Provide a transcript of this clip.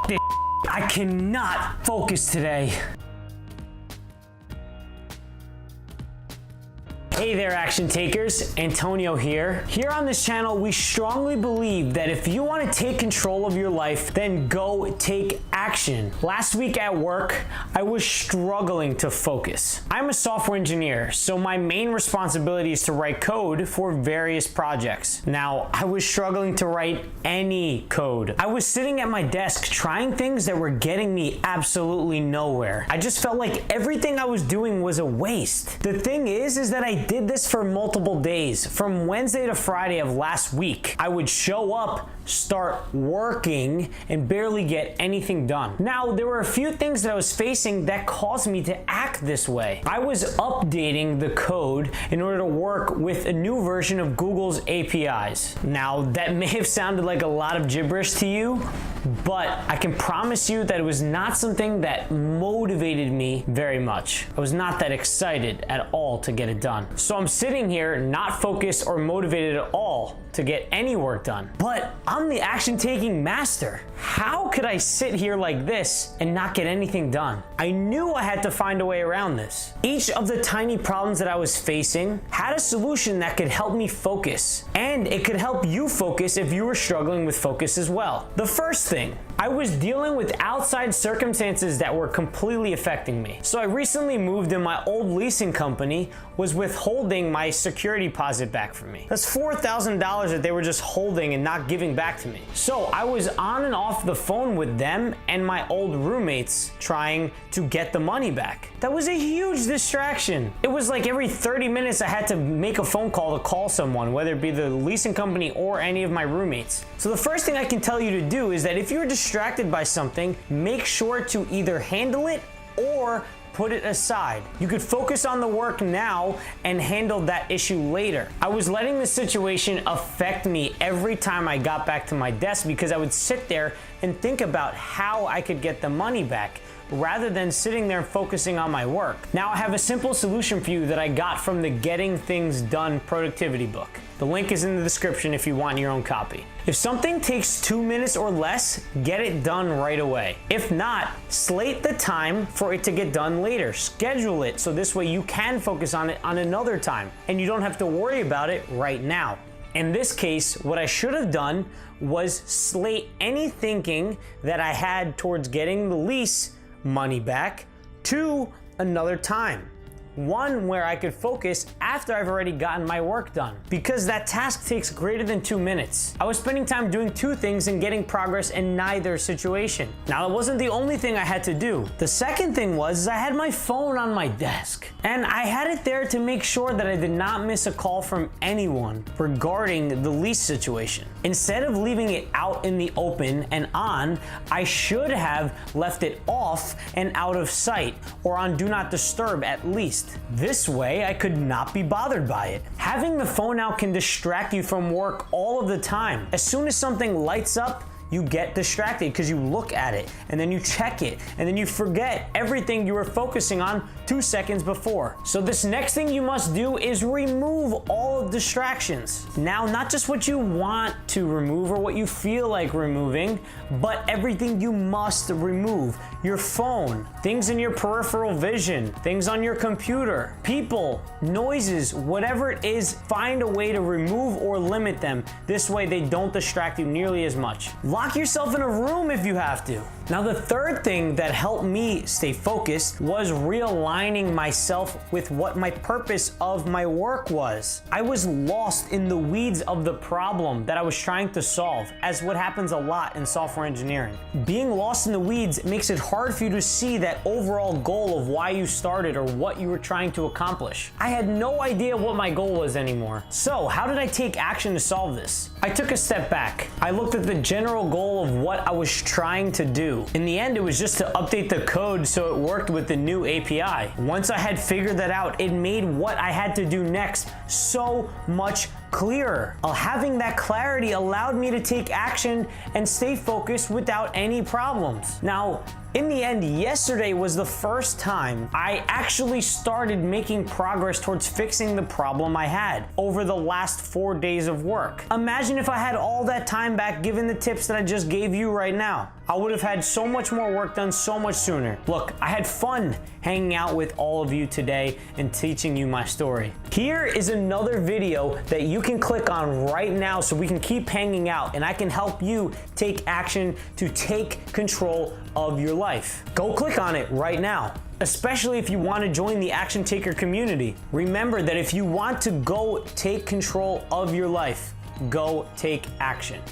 this. I cannot focus today. Hey there, action takers. Antonio here. Here on this channel, we strongly believe that if you want to take control of your life, then go take action. Last week at work, I was struggling to focus. I'm a software engineer, so my main responsibility is to write code for various projects. Now, I was struggling to write any code. I was sitting at my desk trying things that were getting me absolutely nowhere. I just felt like everything I was doing was a waste. The thing is that I did this for multiple days. From Wednesday to Friday of last week, I would show up, start working, and barely get anything done. Now, there were a few things that I was facing that caused me to act this way. I was updating the code in order to work with a new version of Google's APIs. Now, that may have sounded like a lot of gibberish to you, but I can promise you that it was not something that motivated me very much. I was not that excited at all to get it done. So I'm sitting here not focused or motivated at all to get any work done. But I'm the action-taking master. How could I sit here like this and not get anything done? I knew I had to find a way around this. Each of the tiny problems that I was facing had a solution that could help me focus. And it could help you focus if you were struggling with focus as well. The first thing, I was dealing with outside circumstances that were completely affecting me. So I recently moved and my old leasing company was withholding my security deposit back from me. That's $4,000 that they were just holding and not giving back to me. So I was on and off the phone with them and my old roommates trying to get the money back. That was a huge distraction. It was like every 30 minutes I had to make a phone call to call someone, whether it be the leasing company or any of my roommates. So the first thing I can tell you to do is that if you're distracted by something, make sure to either handle it or put it aside. You could focus on the work now and handle that issue later. I was letting the situation affect me every time I got back to my desk because I would sit there and think about how I could get the money back rather than sitting there focusing on my work. Now I have a simple solution for you that I got from the Getting Things Done productivity book. The link is in the description if you want your own copy. If something takes 2 minutes or less, get it done right away. If not, slate the time for it to get done later. Schedule it so this way you can focus on it on another time and you don't have to worry about it right now. In this case, what I should have done was slate any thinking that I had towards getting the lease money back to another time. One where I could focus after I've already gotten my work done, because that task takes greater than 2 minutes. I was spending time doing two things and getting progress in neither situation. Now, that wasn't the only thing I had to do. The second thing was I had my phone on my desk, and I had it there to make sure that I did not miss a call from anyone regarding the lease situation. Instead of leaving it out in the open and on, I should have left it off and out of sight, or on do not disturb at least. This way, I could not be bothered by it. Having the phone out can distract you from work all of the time. As soon as something lights up, you get distracted because you look at it and then you check it and then you forget everything you were focusing on 2 seconds before. So this next thing you must do is remove all distractions. Now, not just what you want to remove or what you feel like removing, but everything you must remove. Your phone, things in your peripheral vision, things on your computer, people, noises, whatever it is, find a way to remove or limit them. This way they don't distract you nearly as much. Lock yourself in a room if you have to. Now, the third thing that helped me stay focused was realigning myself with what my purpose of my work was. I was lost in the weeds of the problem that I was trying to solve, as what happens a lot in software engineering. Being lost in the weeds makes it hard for you to see that overall goal of why you started or what you were trying to accomplish. I had no idea what my goal was anymore. So how did I take action to solve this? I took a step back. I looked at the general goal of what I was trying to do. In the end, it was just to update the code so it worked with the new API. Once I had figured that out, it made what I had to do next so much clearer. Having that clarity allowed me to take action and stay focused without any problems. Now, in the end, yesterday was the first time I actually started making progress towards fixing the problem I had over the last 4 days of work. Imagine if I had all that time back given the tips that I just gave you right now. I would have had so much more work done so much sooner. Look, I had fun hanging out with all of you today and teaching you my story. Here is another video that you can click on right now so we can keep hanging out and I can help you take action to take control of your life. Go click on it right now, especially if you want to join the Action Taker community. Remember that if you want to go take control of your life, go take action.